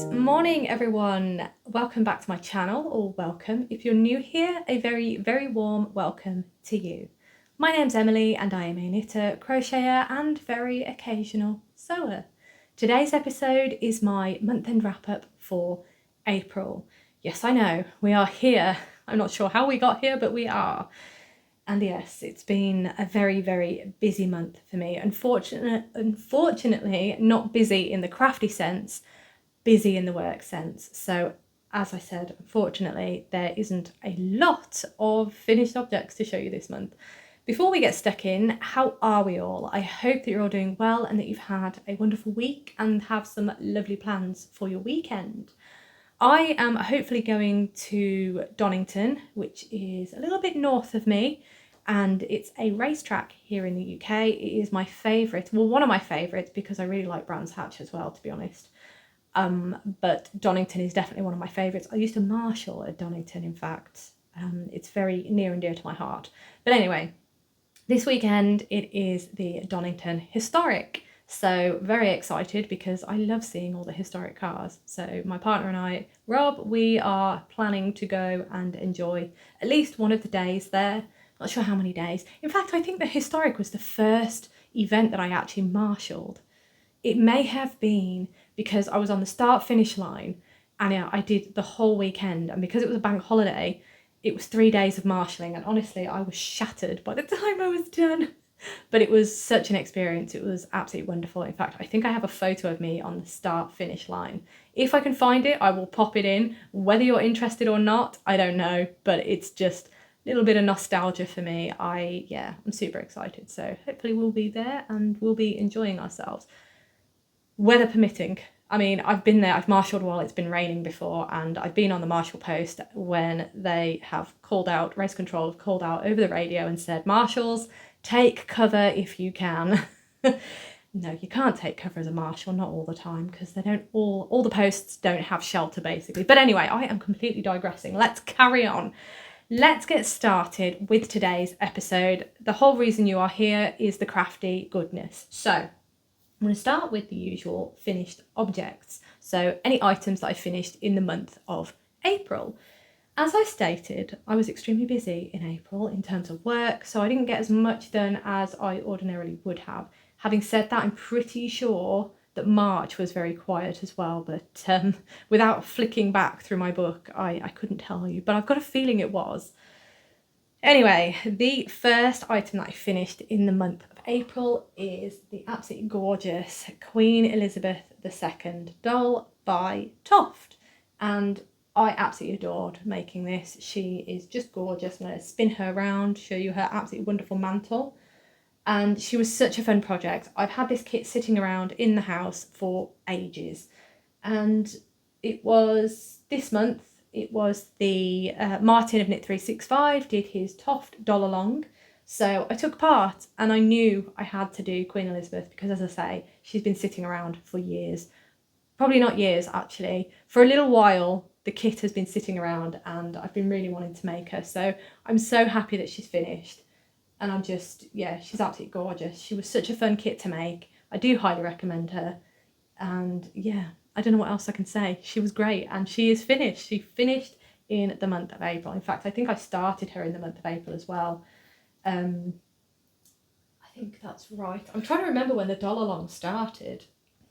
Good morning everyone, welcome back to my channel, or welcome if you're new here, a very warm welcome to you. My name's Emily and I am a knitter, crocheter and very occasional sewer. Today's episode is my month-end wrap-up for April. Yes, I know, we are here. I'm not sure how we got here, but we are. And yes, it's been a very busy month for me. Unfortunately, not busy in the crafty sense, busy in the work sense. So as I said, unfortunately, there isn't a lot of finished objects to show you this month. Before we get stuck in, how are we all? I hope that you're all doing well and that you've had a wonderful week and have some lovely plans for your weekend. I am hopefully going to Donington, which is a little bit north of me, and it's a racetrack here in the UK. It is my favourite, well, one of my favourites, because I really like Brands Hatch as well, to be honest. But Donington is definitely one of my favourites. I used to marshal at Donington, in fact. It's very near and dear to my heart. But anyway, this weekend it is the Donington Historic. So very excited because I love seeing all the historic cars. So my partner and I, Rob, we are planning to go and enjoy at least one of the days there. Not sure how many days. In fact, I think the Historic was the first event that I actually marshalled. It may have been because I was on the start-finish line and I did the whole weekend. And because it was a bank holiday, it was 3 days of marshalling. And honestly, I was shattered by the time I was done. But it was such an experience. It was absolutely wonderful. In fact, I think I have a photo of me on the start-finish line. If I can find it, I will pop it in. Whether you're interested or not, I don't know. But it's just little bit of nostalgia for me. I'm super excited. So hopefully we'll be there and we'll be enjoying ourselves. Weather permitting. I mean, I've been there, I've marshalled while it's been raining before, and I've been on the marshal post when they have called out, race control have called out over the radio and said, marshals, take cover if you can. No, you can't take cover as a marshal, not all the time, because they don't all the posts don't have shelter basically. But anyway, I am completely digressing. Let's carry on. Let's get started with today's episode. The whole reason you are here is the crafty goodness. So I'm going to start with the usual finished objects. So any items that I finished in the month of April. As I stated, I was extremely busy in April in terms of work, so I didn't get as much done as I ordinarily would have. Having said that, I'm pretty sure that March was very quiet as well, but without flicking back through my book, I couldn't tell you, but I've got a feeling it was. Anyway, the first item that I finished in the month of April is the absolutely gorgeous Queen Elizabeth II doll by Toft, and I absolutely adored making this. She is just gorgeous. I'm going to spin her around, show you her absolutely wonderful mantle. And she was such a fun project. I've had this kit sitting around in the house for ages. And it was this month, it was the Martin of Knit 365 did his Toft doll along. So I took part and I knew I had to do Queen Elizabeth because, as I say, she's been sitting around for years. Probably not years, actually. For a little while, the kit has been sitting around and I've been really wanting to make her. So I'm so happy that she's finished. And I'm just, yeah, she's absolutely gorgeous. She was such a fun kit to make. I do highly recommend her. And yeah, I don't know what else I can say. She was great and she is finished. She finished in the month of April. In fact, I think I started her in the month of April as well. I think that's right. I'm trying to remember when the doll along started.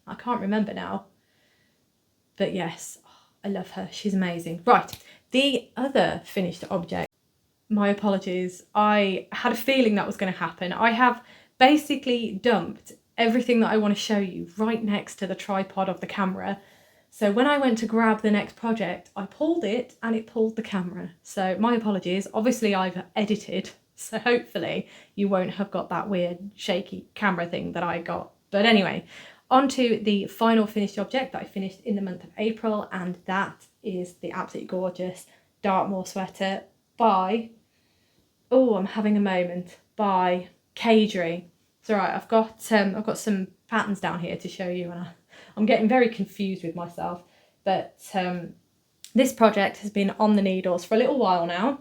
I can't remember now. But yes, I love her. She's amazing. Right, the other finished object. My apologies. I had a feeling that was going to happen. I have basically dumped everything that I want to show you right next to the tripod of the camera. So when I went to grab the next project, I pulled it and it pulled the camera. So my apologies. Obviously I've edited, so hopefully you won't have got that weird shaky camera thing that I got. But anyway, on to the final finished object that I finished in the month of April, and that is the absolutely gorgeous Dartmoor Sweater by, oh, I'm having a moment, by Cagery. It's all right, I've got some patterns down here to show you, and I'm getting very confused with myself. But this project has been on the needles for a little while now,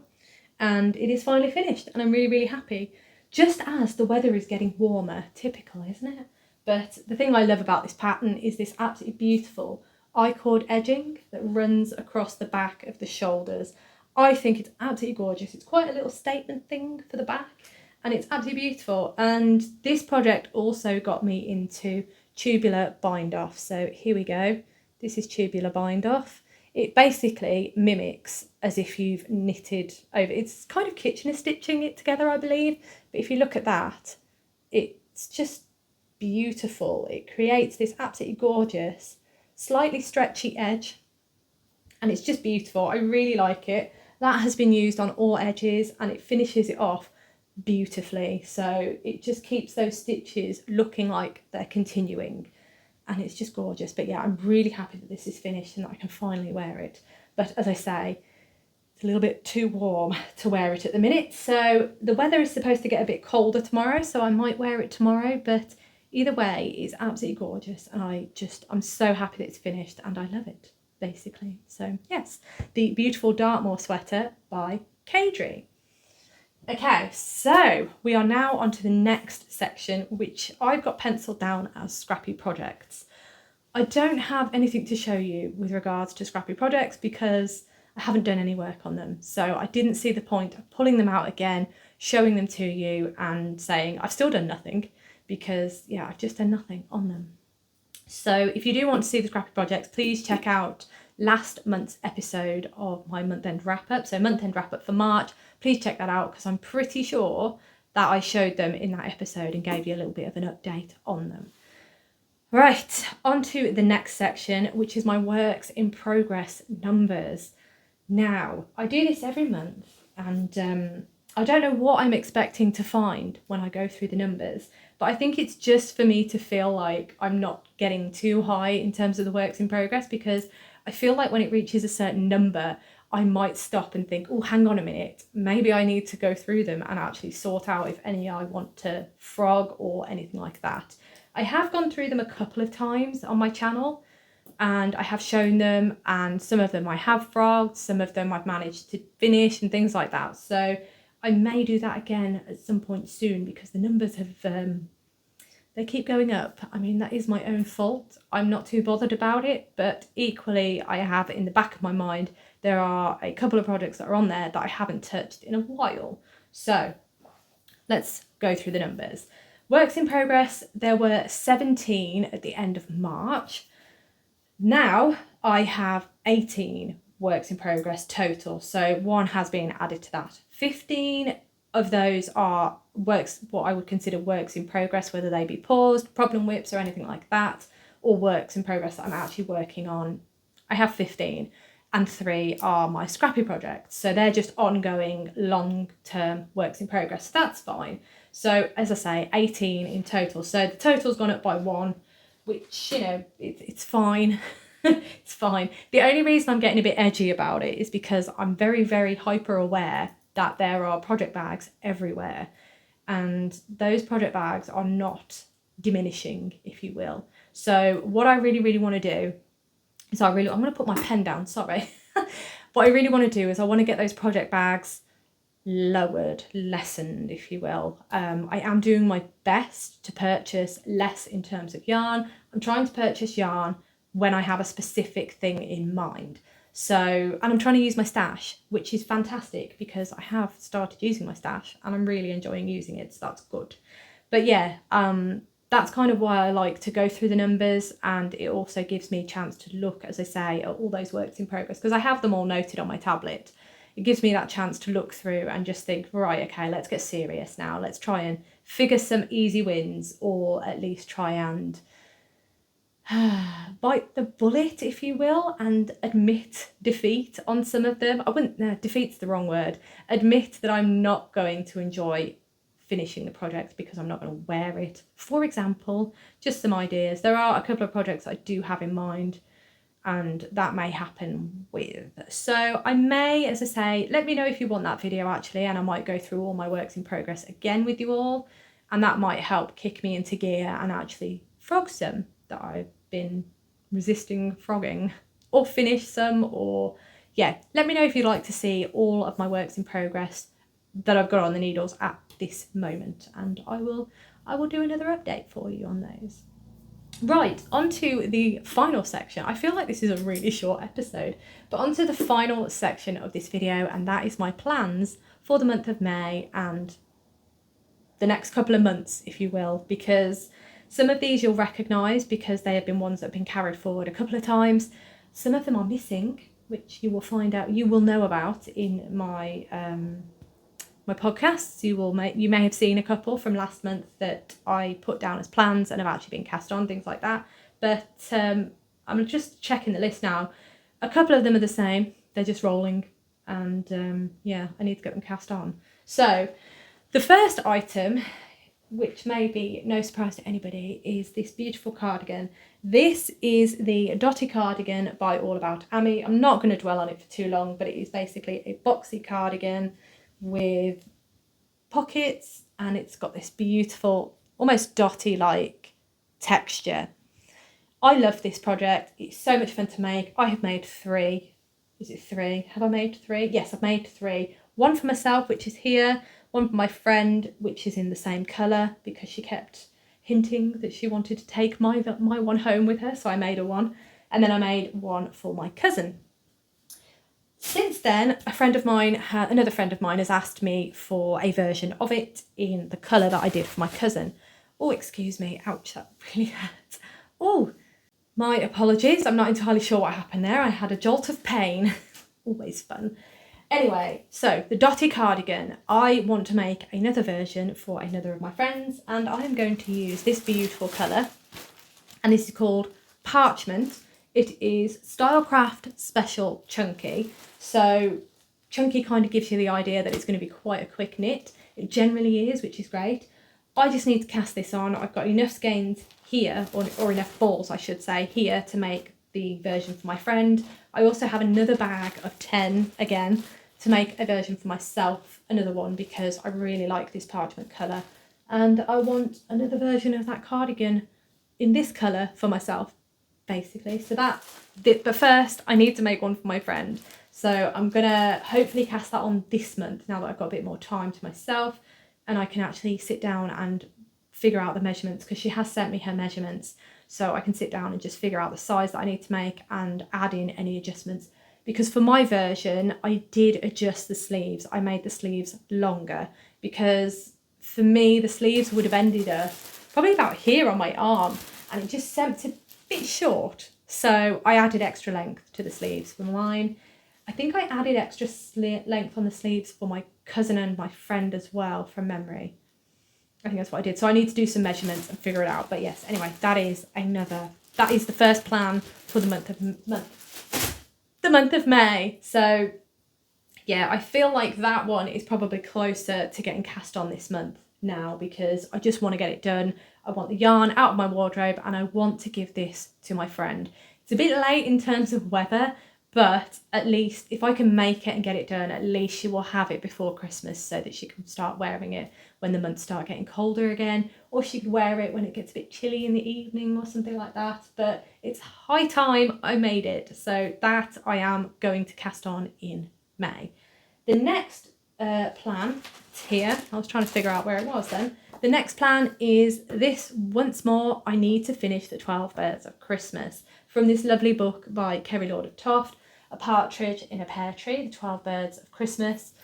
and it is finally finished, and I'm really happy. Just as the weather is getting warmer, typical, isn't it? But the thing I love about this pattern is this absolutely beautiful I-cord edging that runs across the back of the shoulders. I think it's absolutely gorgeous. It's quite a little statement thing for the back, and it's absolutely beautiful. And this project also got me into tubular bind off. So here we go. This is tubular bind off. It basically mimics as if you've knitted over. It's kind of Kitchener stitching it together, I believe. But if you look at that, it's just beautiful. It creates this absolutely gorgeous, slightly stretchy edge, and it's just beautiful. I really like it. That has been used on all edges, and it finishes it off beautifully. So it just keeps those stitches looking like they're continuing, and it's just gorgeous. But yeah, I'm really happy that this is finished and that I can finally wear it. But as I say, it's a little bit too warm to wear it at the minute. So the weather is supposed to get a bit colder tomorrow, so I might wear it tomorrow. But either way, it's absolutely gorgeous, and I'm so happy that it's finished, and I love it, basically. So yes, the beautiful Dartmoor Sweater by Kadri. Okay, so we are now on to the next section, which I've got penciled down as scrappy projects. I don't have anything to show you with regards to scrappy projects because I haven't done any work on them. So I didn't see the point of pulling them out again, showing them to you and saying I've still done nothing, because yeah, I've just done nothing on them. So if you do want to see the scrappy projects, please check out last month's episode of my month-end wrap-up. So month-end wrap-up for March. Please check that out because I'm pretty sure that I showed them in that episode and gave you a little bit of an update on them. Right, on to the next section, which is my works in progress numbers. Now, I do this every month, and I don't know what I'm expecting to find when I go through the numbers, but I think it's just for me to feel like I'm not getting too high in terms of the works in progress, because I feel like when it reaches a certain number, I might stop and think, oh, hang on a minute, maybe I need to go through them and actually sort out if any I want to frog or anything like that. I have gone through them a couple of times on my channel, and I have shown them, and some of them I have frogged, some of them I've managed to finish and things like that. So I may do that again at some point soon, because the numbers have, they keep going up. I mean, that is my own fault. I'm not too bothered about it, but equally I have in the back of my mind, there are a couple of projects that are on there that I haven't touched in a while. So let's go through the numbers. Works in progress, there were 17 at the end of March. Now I have 18 works in progress total, so one has been added to that. 15 of those are works, what I would consider works in progress, whether they be paused, problem whips or anything like that, or works in progress that I'm actually working on. I have 15, and 3 are my scrappy projects, so they're just ongoing long-term works in progress. So that's fine. So as I say, 18 in total, so the total's gone up by 1, which, you know, it's fine. It's fine. The only reason I'm getting a bit edgy about it is because I'm very, very hyper aware that there are project bags everywhere, and those project bags are not diminishing, if you will. So what I really, really want to do is I'm going to put my pen down, sorry. What I really want to do is I want to get those project bags lowered, lessened, if you will. I am doing my best to purchase less in terms of yarn. I'm trying to purchase yarn when I have a specific thing in mind. So, and I'm trying to use my stash, which is fantastic because I have started using my stash and I'm really enjoying using it, so that's good. But yeah, that's kind of why I like to go through the numbers, and it also gives me a chance to look, as I say, at all those works in progress, because I have them all noted on my tablet. It gives me that chance to look through and just think, right, okay, let's get serious now. Let's try and figure some easy wins, or at least try and bite the bullet, if you will, and admit defeat on some of them. I wouldn't, no, defeat's the wrong word. Admit that I'm not going to enjoy finishing the project because I'm not going to wear it. For example, just some ideas. There are a couple of projects I do have in mind, and that may happen with. So I may, as I say, let me know if you want that video actually, and I might go through all my works in progress again with you all, and that might help kick me into gear and actually frog some that I've been resisting frogging, or finish some, or yeah, let me know if you'd like to see all of my works in progress that I've got on the needles at this moment, and I will do another update for you on those. Right, onto the final section. I feel like this is a really short episode, but onto the final section of this video, and that is my plans for the month of May and the next couple of months, if you will, because some of these you'll recognise because they have been ones that have been carried forward a couple of times. Some of them are missing, which you will find out, you will know about in my my podcasts. You may have seen a couple from last month that I put down as plans and have actually been cast on, things like that. But I'm just checking the list now. A couple of them are the same, they're just rolling, and yeah, I need to get them cast on. So the first item, which may be no surprise to anybody, is this beautiful cardigan. This is the Dotty Cardigan by All About Amy. I'm not going to dwell on it for too long, but it is basically a boxy cardigan with pockets, and it's got this beautiful, almost dotty-like texture. I love this project. It's so much fun to make. I have made 3. Is it 3? Have I made 3? Yes, I've made 3. One for myself, which is here. One for my friend, which is in the same colour, because she kept hinting that she wanted to take my one home with her, so I made her one. And then I made one for my cousin. Since then, another friend of mine has asked me for a version of it in the colour that I did for my cousin. Oh, excuse me. Ouch, that really hurt. Oh, my apologies. I'm not entirely sure what happened there. I had a jolt of pain. Always fun. Anyway, so the Dotty Cardigan, I want to make another version for another of my friends, and I am going to use this beautiful colour, and this is called Parchment. It is Stylecraft Special Chunky. So chunky kind of gives you the idea that it's going to be quite a quick knit. It generally is, which is great. I just need to cast this on. I've got enough skeins here, or enough balls I should say, here to make the version for my friend. I also have another bag of 10 again to make a version for myself, another one, because I really like this parchment colour, and I want another version of that cardigan in this colour for myself, basically. So but first I need to make one for my friend, so I'm gonna hopefully cast that on this month now that I've got a bit more time to myself and I can actually sit down and figure out the measurements, because she has sent me her measurements, so I can sit down and just figure out the size that I need to make and add in any adjustments. Because for my version, I did adjust the sleeves. I made the sleeves longer, because for me, the sleeves would have ended up probably about here on my arm, and it just seemed a bit short. So I added extra length to the sleeves for mine. I think I added extra length on the sleeves for my cousin and my friend as well, from memory. I think that's what I did. So I need to do some measurements and figure it out. But yes, anyway, that is the first plan for the month of May. So yeah, I feel like that one is probably closer to getting cast on this month now, because I just want to get it done. I want the yarn out of my wardrobe, and I want to give this to my friend. It's a bit late in terms of weather, but at least if I can make it and get it done, at least she will have it before Christmas, so that she can start wearing it when the months start getting colder again, or she could wear it when it gets a bit chilly in the evening or something like that. But it's high time I made it, so that I am going to cast on in May. The next plan, it's here. I was trying to figure out where it was then. The next plan is this. Once more, I need to finish the 12 Birds of Christmas from this lovely book by Kerry Lord of Toft, A Partridge in a Pear Tree, the 12 Birds of Christmas.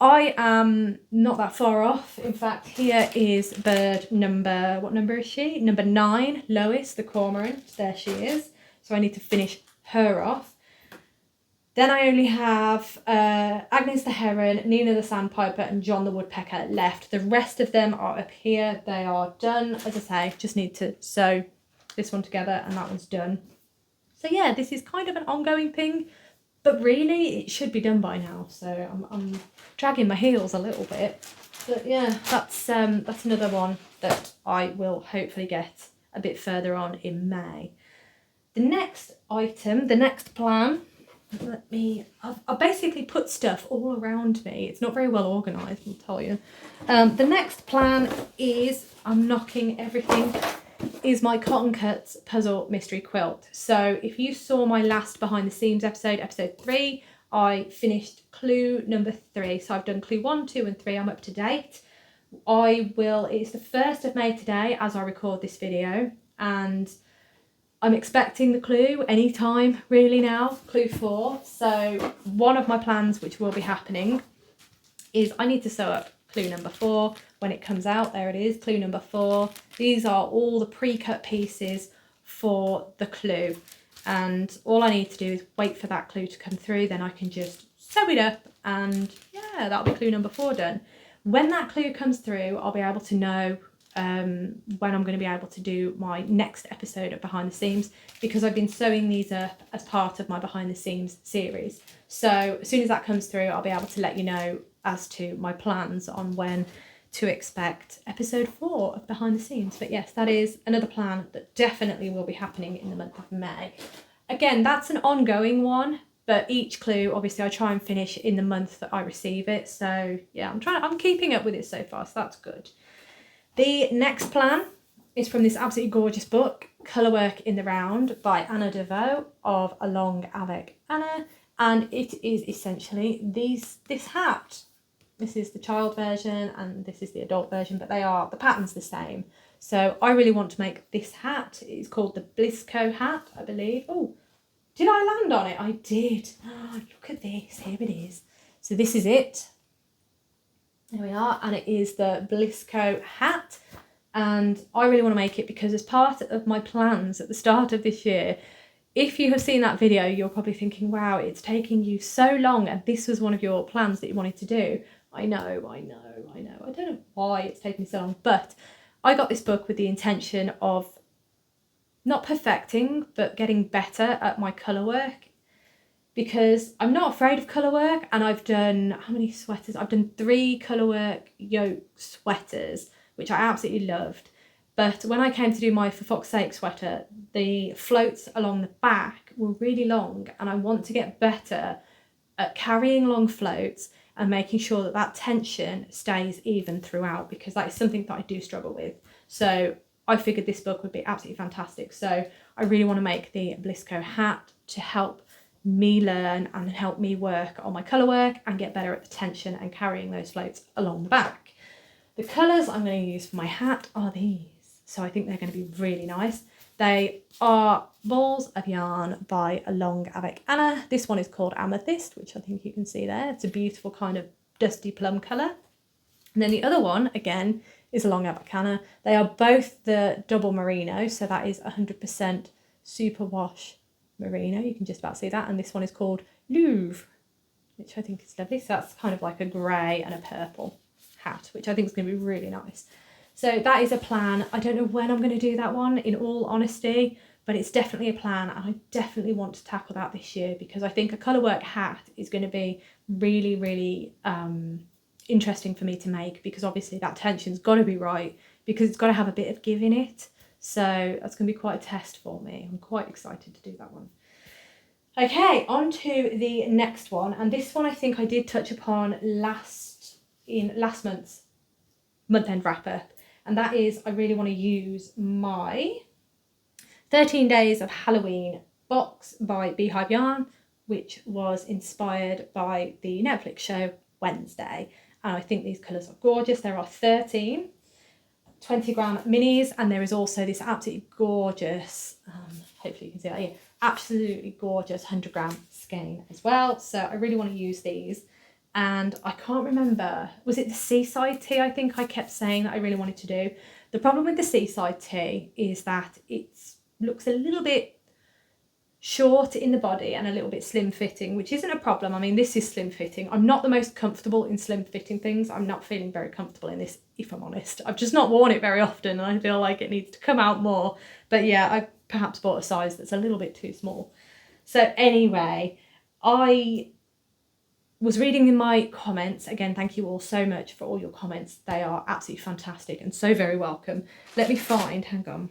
I am not that far off. In fact, here is bird number, what number is she? Number 9, Lois the Cormorant. There she is. So I need to finish her off. Then I only have Agnes the Heron, Nina the Sandpiper, and John the Woodpecker left. The rest of them are up here. They are done. As I say, just need to sew this one together, and that one's done. So yeah, this is kind of an ongoing thing, but really it should be done by now. So I'm dragging my heels a little bit. But yeah, that's another one that I will hopefully get a bit further on in May. The next item, the next plan, I've basically put stuff all around me. It's not very well organised, I'll tell you. The next plan is, I'm knocking everything, is my Cotton Cuts Puzzle Mystery Quilt. So if you saw my last behind the scenes episode 3, I finished clue number 3. So I've done clue 1, 2 and 3. I'm up to date. It's the 1st of May today as I record this video, and I'm expecting the clue anytime really now, clue 4. So one of my plans which will be happening is I need to sew up clue number 4 when it comes out. There it is, clue number 4. These are all the pre-cut pieces for the clue, and all I need to do is wait for that clue to come through, then I can just sew it up, and yeah, that'll be clue number 4 done. When that clue comes through, I'll be able to know when I'm going to be able to do my next episode of Behind the Seams, because I've been sewing these up as part of my Behind the Seams series. So as soon as that comes through, I'll be able to let you know as to my plans on when to expect episode 4 of Behind the Seams. But yes, that is another plan that definitely will be happening in the month of May. Again, that's an ongoing one, but each clue, obviously, I try and finish in the month that I receive it. So yeah, I'm keeping up with it so far, so that's good. The next plan is from this absolutely gorgeous book, Colourwork in the Round by Anna Devoe of Along Avec Anna, and it is essentially this hat. This is the child version and this is the adult version, but the pattern's the same. So I really want to make this hat. It's called the Blisco Hat, I believe. Oh, did I land on it? I did. Oh, look at this, here it is. So this is it. There we are, and it is the Blisco Hat, and I really want to make it because as part of my plans at the start of this year, if you have seen that video, you're probably thinking, wow, it's taking you so long and this was one of your plans that you wanted to do. I know. I don't know why it's taken me so long, but I got this book with the intention of not perfecting, but getting better at my colour work, because I'm not afraid of colour work, and I've done, how many sweaters? I've done 3 colour work yoke sweaters, which I absolutely loved. But when I came to do my For Fox's Sake sweater, the floats along the back were really long, and I want to get better at carrying long floats and making sure that that tension stays even throughout, because that is something that I do struggle with. So I figured this book would be absolutely fantastic. So I really want to make the Blisco Hat to help me learn and help me work on my colour work and get better at the tension and carrying those floats along the back. The colours I'm going to use for my hat are these. So I think they're going to be really nice. They are balls of yarn by Along Avec Anna. This one is called Amethyst, which I think you can see there. It's a beautiful kind of dusty plum colour. And then the other one, again, is Along Avec Anna. They are both the double merino, so that is 100% superwash merino. You can just about see that. And this one is called Louvre, which I think is lovely. So that's kind of like a grey and a purple hat, which I think is going to be really nice. So that is a plan. I don't know when I'm going to do that one, in all honesty, but it's definitely a plan, and I definitely want to tackle that this year, because I think a colourwork hat is going to be really, really interesting for me to make, because obviously that tension's got to be right, because it's got to have a bit of give in it. So that's going to be quite a test for me. I'm quite excited to do that one. Okay, on to the next one, and this one I think I did touch upon last month's month-end wrap-up. And that is, I really want to use my 13 Days of Halloween box by Beehive Yarn, which was inspired by the Netflix show Wednesday. And I think these colours are gorgeous. There are 13 20-gram minis, and there is also this absolutely gorgeous, hopefully you can see that here, absolutely gorgeous 100-gram skein as well. So I really want to use these. And I can't remember, was it the Seaside Tee I think I kept saying that I really wanted to do? The problem with the Seaside Tee is that it looks a little bit short in the body and a little bit slim fitting, which isn't a problem. I mean, this is slim fitting. I'm not the most comfortable in slim fitting things. I'm not feeling very comfortable in this, if I'm honest. I've just not worn it very often, and I feel like it needs to come out more. But yeah, I perhaps bought a size that's a little bit too small. So anyway, I was reading in my comments. Again, thank you all so much for all your comments. They are absolutely fantastic and so very welcome. Let me find, hang on.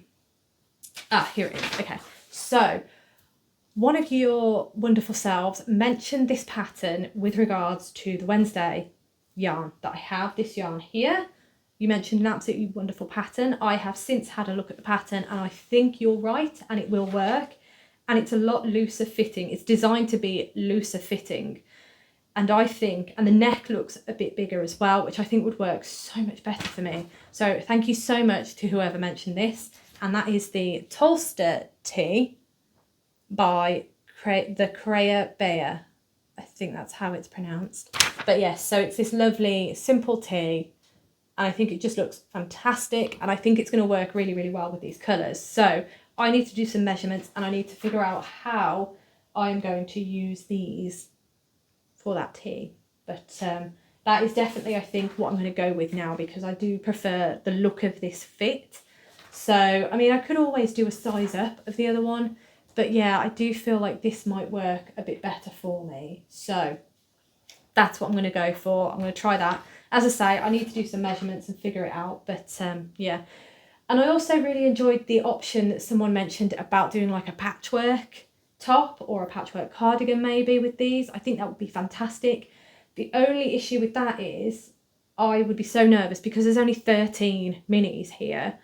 Ah, here it is. Okay, so one of your wonderful selves mentioned this pattern with regards to the Wednesday yarn that I have, this yarn here. You mentioned an absolutely wonderful pattern. I have since had a look at the pattern, and I think you're right, and it will work. And it's a lot looser fitting. It's designed to be looser fitting. And I think, and the neck looks a bit bigger as well, which I think would work so much better for me. So thank you so much to whoever mentioned this. and that is the Tolsta Tee by the Crea Bear. I think that's how it's pronounced. But yes, so it's this lovely, simple tee, and I think it just looks fantastic, and I think it's going to work really, really well with these colours. So I need to do some measurements, and I need to figure out how I'm going to use these for that tee. But that is definitely, I think, what I'm going to go with now, because I do prefer the look of this fit. So, I mean, I could always do a size up of the other one, but yeah, I do feel like this might work a bit better for me. So that's what I'm going to go for. I'm going to try that. As I say, I need to do some measurements and figure it out, but yeah. And I also really enjoyed the option that someone mentioned about doing like a patchwork top or a patchwork cardigan maybe with these. I think that would be fantastic. The only issue with that is I would be so nervous because there's only 13 minis here.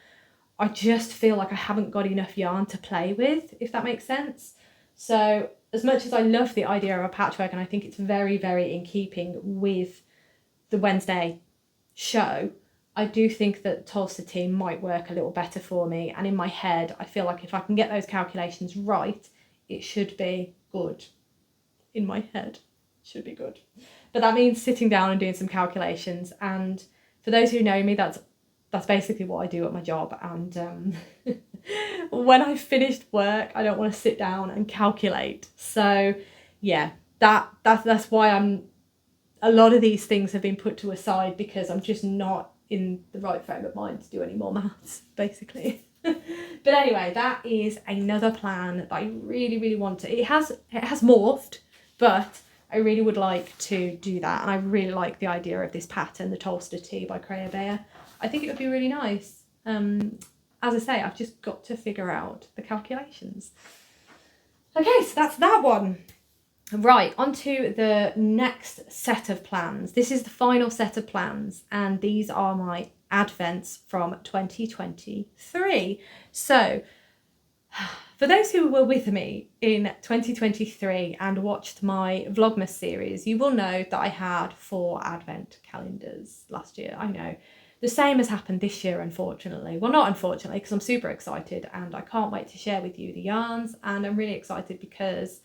I just feel like I haven't got enough yarn to play with, if that makes sense. So as much as I love the idea of a patchwork, and I think it's very, very in keeping with the Wednesday show, I do think that Tolsta Tee might work a little better for me. And in my head, I feel like if I can get those calculations right, it should be good. In my head, it should be good. But that means sitting down and doing some calculations. And for those who know me, that's basically what I do at my job. And when I've finished work, I don't want to sit down and calculate. So yeah, that's why a lot of these things have been put to a side, because I'm just not in the right frame of mind to do any more maths, basically. But anyway, that is another plan that I really, really want to. It has morphed, but I really would like to do that. And I really like the idea of this pattern, the Tolsta Tee by Crea Bear. I think it would be really nice. As I say, I've just got to figure out the calculations. Okay, so that's that one. Right, on to the next set of plans. This is the final set of plans, and these are my advents from 2023. So, for those who were with me in 2023 and watched my Vlogmas series, you will know that I had 4 advent calendars last year. I know. The same has happened this year, unfortunately. Well, not unfortunately, because I'm super excited and I can't wait to share with you the yarns. And I'm really excited because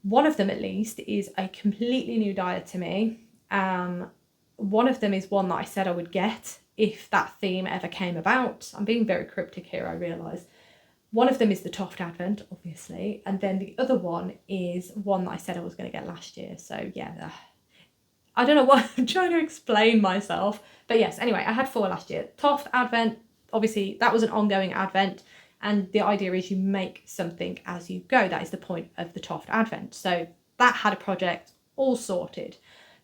one of them, at least, is a completely new dye to me. One of them is one that I said I would get if that theme ever came about. I'm being very cryptic here, I realise. One of them is the Toft Advent, obviously. And then the other one is one that I said I was going to get last year. So, yeah, I don't know what I'm trying to explain myself. But yes, anyway, I had 4 last year. Toft Advent, obviously, that was an ongoing Advent. And the idea is you make something as you go. That is the point of the Toft Advent. So that had a project all sorted.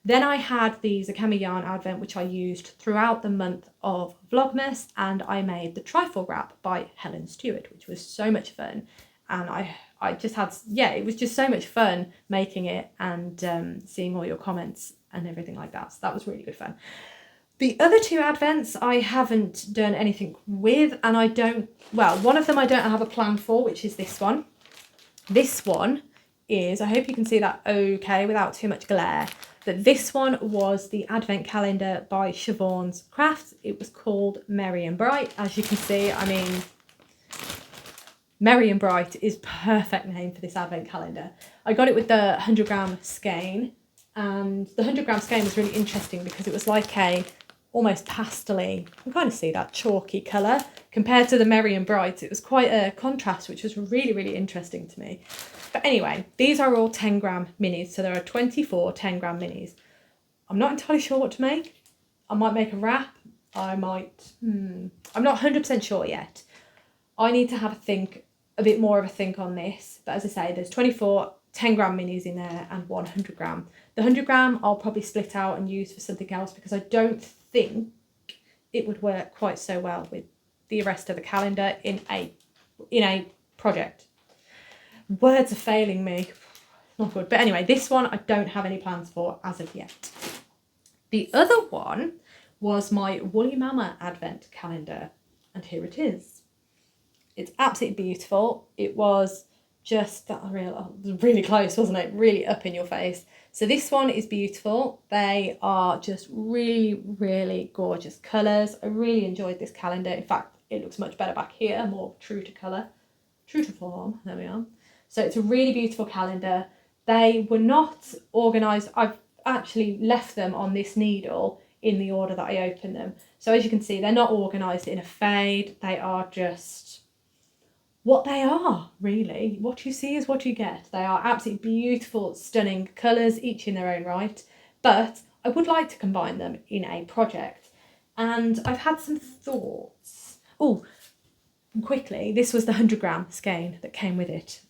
Then I had the Zakami Yarn Advent, which I used throughout the month of Vlogmas. And I made the Trifle Wrap by Helen Stewart, which was so much fun. And I just had, yeah, it was just so much fun making it and seeing all your comments and everything like that. So that was really good fun. The other 2 advents I haven't done anything with, and one of them I don't have a plan for, which is this one. This one is, I hope you can see that okay without too much glare, but this one was the advent calendar by Siobhan's Crafts. It was called Merry and Bright. As you can see, I mean, Merry and Bright is perfect name for this advent calendar. I got it with the 100-gram skein, and the 100-gram skein was really interesting because it was like a almost pastel-y, you can kind of see that chalky colour compared to the Merry and Bright. It was quite a contrast, which was really, really interesting to me. But anyway, these are all 10-gram minis, so there are 24 10-gram minis. I'm not entirely sure what to make. I might make a wrap. I might, I'm not 100% sure yet. I need to have a bit more of a think on this. But as I say, there's 24 10-gram minis in there and 100-gram. The 100-gram I'll probably split out and use for something else because I don't think it would work quite so well with the rest of the calendar in a project. Words are failing me. Not good. But anyway, this one I don't have any plans for as of yet. The other one was my Woolly Mama Advent calendar, and here it is. It's absolutely beautiful. It was just really close, wasn't it? Really up in your face. So this one is beautiful. They are just really, really gorgeous colours. I really enjoyed this calendar. In fact, it looks much better back here, more true to colour, true to form, there we are. So it's a really beautiful calendar. They were not organised, I've actually left them on this needle in the order that I opened them. So as you can see, they're not organised in a fade, they are just what they are, really. What you see is what you get. They are absolutely beautiful, stunning colours, each in their own right, but I would like to combine them in a project. And I've had some thoughts. Oh, quickly, this was the 100-gram skein that came with it.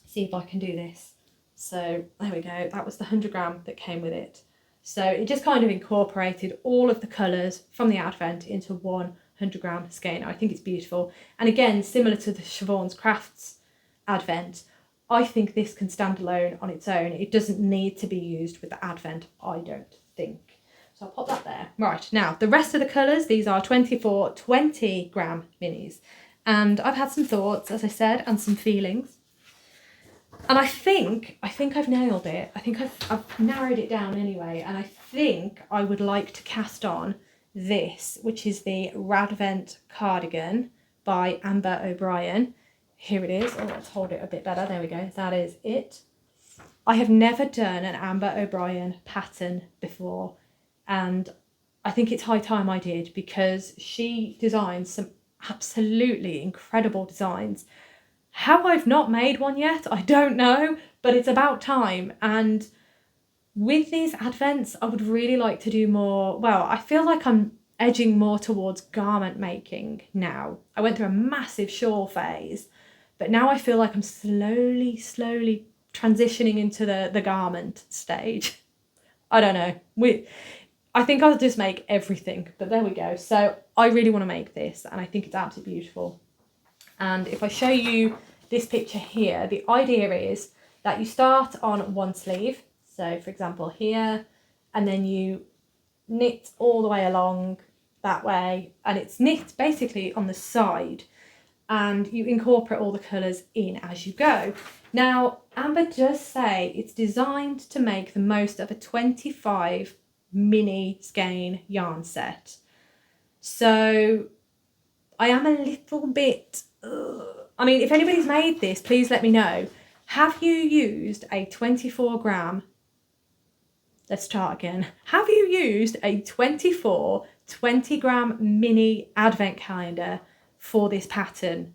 See if I can do this. So there we go, that was the 100-gram that came with it. So it just kind of incorporated all of the colours from the advent into one 100-gram skein. I think it's beautiful. And again, similar to the Siobhan's Crafts advent, I think this can stand alone on its own. It doesn't need to be used with the advent, I don't think. So I'll pop that there. Right, now the rest of the colours, these are 24 20-gram minis. And I've had some thoughts, as I said, and some feelings. And I think I've nailed it. I think I've narrowed it down anyway. And I think I would like to cast on this, which is the Dotty Cardigan by Amber O'Brien. Here it is. Oh, let's hold it a bit better. There we go. That is it. I have never done an Amber O'Brien pattern before. And I think it's high time I did, because she designs some absolutely incredible designs. How I've not made one yet, I don't know, but it's about time. And with these advents, I would really like to do more. Well, I feel like I'm edging more towards garment making now. I went through a massive shawl phase, but now I feel like I'm slowly transitioning into the garment stage. I don't know. I think I'll just make everything, but there we go. So I really want to make this, and I think it's absolutely beautiful. And if I show you this picture here, the idea is that you start on one sleeve. So for example here, and then you knit all the way along that way, and it's knit basically on the side, and you incorporate all the colours in as you go. Now, Amber does say it's designed to make the most of a 25 mini skein yarn set. So I am a little bit, I mean, if anybody's made this, please let me know. Have you used a 24-gram, let's start again. Have you used a 24 20-gram mini advent calendar for this pattern?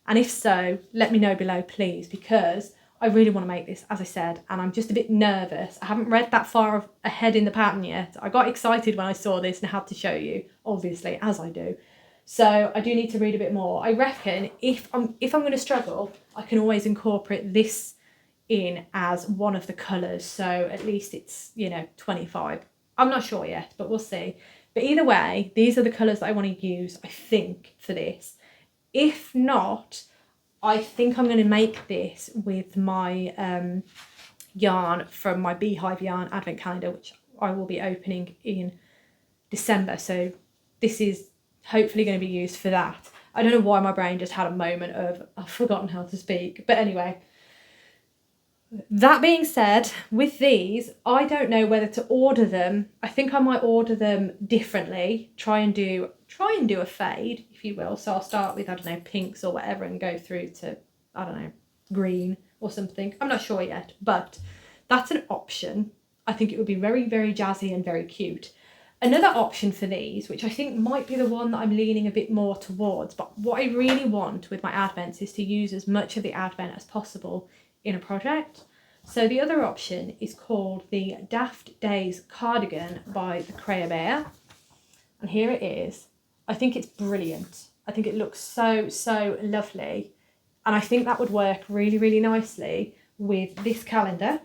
And if so, let me know below, please, because I really want to make this, as I said, and I'm just a bit nervous. I haven't read that far ahead in the pattern yet. I got excited when I saw this and had to show you, obviously, as I do. So I do need to read a bit more. I reckon if I'm going to struggle, I can always incorporate this in as one of the colours. So at least it's, 25. I'm not sure yet, but we'll see. But either way, these are the colours that I want to use, I think, for this. If not, I think I'm going to make this with my yarn from my Beehive Yarn advent calendar, which I will be opening in December. So this is hopefully going to be used for that. I don't know why my brain just had a moment of, I've forgotten how to speak. But anyway, that being said, with these, I don't know whether to order them. I think I might order them differently, try and do a fade, if you will. So I'll start with, I don't know, pinks or whatever and go through to, I don't know, green or something. I'm not sure yet, but that's an option. I think it would be very, very jazzy and very cute. Another option for these, which I think might be the one that I'm leaning a bit more towards, but what I really want with my advents is to use as much of the advent as possible in a project. So the other option is called the Daft Days Cardigan by the Crea Bear. And here it is. I think it's brilliant. I think it looks so, so lovely. And I think that would work really, really nicely with this calendar.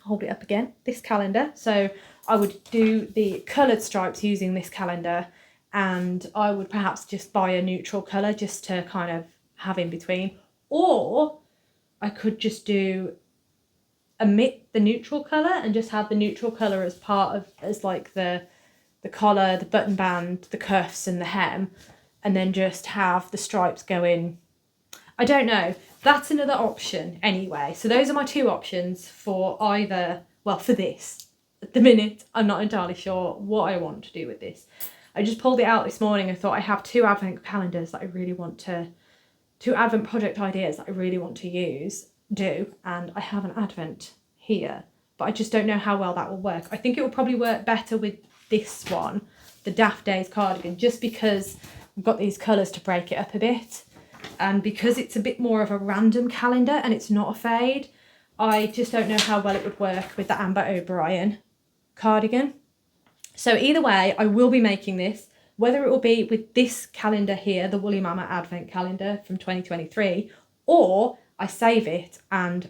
Hold it up again, this calendar. So I would do the coloured stripes using this calendar, and I would perhaps just buy a neutral colour just to kind of have in between. Or I could just omit the neutral colour and just have the neutral colour as part of, as like the collar, the button band, the cuffs and the hem, and then just have the stripes go in. I don't know. That's another option anyway. So those are my two options for either, well, for this. At the minute, I'm not entirely sure what I want to do with this. I just pulled it out this morning and thought I have 2 advent calendars that I really want to, 2 advent project ideas that I really want to do, and I have an advent here, but I just don't know how well that will work. I think it will probably work better with this one, the Daft Days cardigan, just because I've got these colours to break it up a bit, and because it's a bit more of a random calendar and it's not a fade, I just don't know how well it would work with the Amber O'Brien cardigan. So either way, I will be making this, whether it will be with this calendar here, the Woolly Mama Advent Calendar from 2023, or I save it and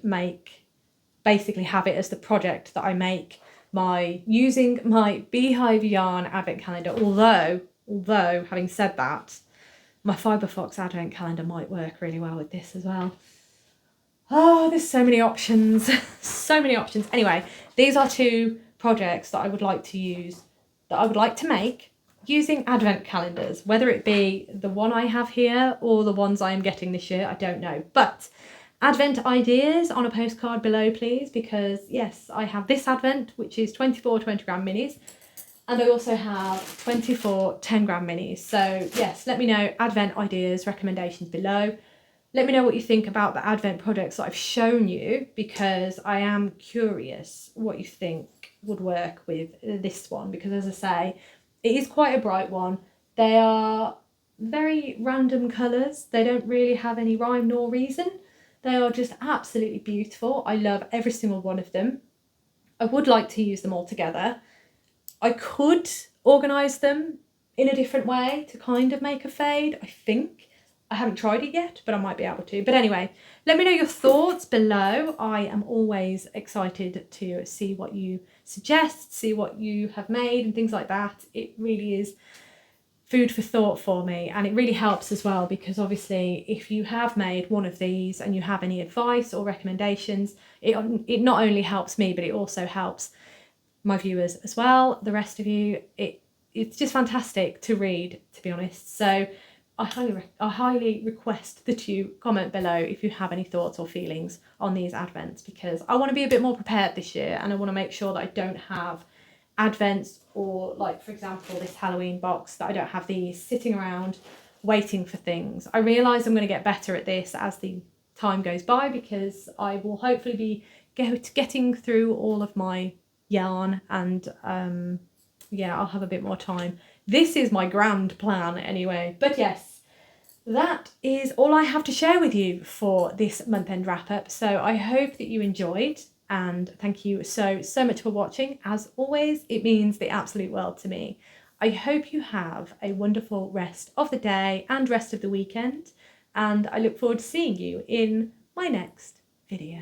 basically have it as the project that I make using my Beehive Yarn Advent Calendar. Although having said that, my Fibre Fox Advent Calendar might work really well with this as well. Oh, there's so many options, so many options. Anyway, these are 2 projects that I would like to make using advent calendars, whether it be the one I have here or the ones I am getting this year, I don't know. But advent ideas on a postcard below, please, because yes, I have this advent, which is 24 20-gram minis, and I also have 24 10-gram minis. So yes, let me know advent ideas, recommendations below. Let me know what you think about the advent projects that I've shown you, because I am curious what you think would work with this one, because as I say, it is quite a bright one. They are very random colours. They don't really have any rhyme nor reason. They are just absolutely beautiful. I love every single one of them. I would like to use them all together. I could organise them in a different way to kind of make a fade, I think. I haven't tried it yet, but I might be able to. But anyway, let me know your thoughts below. I am always excited to see what you suggest, see what you have made and things like that. It really is food for thought for me, and it really helps as well, because obviously if you have made one of these and you have any advice or recommendations, it not only helps me, but it also helps my viewers as well, the rest of you. It's just fantastic to read, to be honest. So I highly request that you comment below if you have any thoughts or feelings on these advents, because I want to be a bit more prepared this year, and I want to make sure that I don't have advents, or like for example this Halloween box, that I don't have these sitting around waiting for things. I realise I'm going to get better at this as the time goes by, because I will hopefully be getting through all of my yarn, and yeah, I'll have a bit more time. This is my grand plan anyway. But yes, that is all I have to share with you for this month-end wrap-up. So I hope that you enjoyed, and thank you so much for watching. As always, it means the absolute world to me. I hope you have a wonderful rest of the day and rest of the weekend, and I look forward to seeing you in my next video.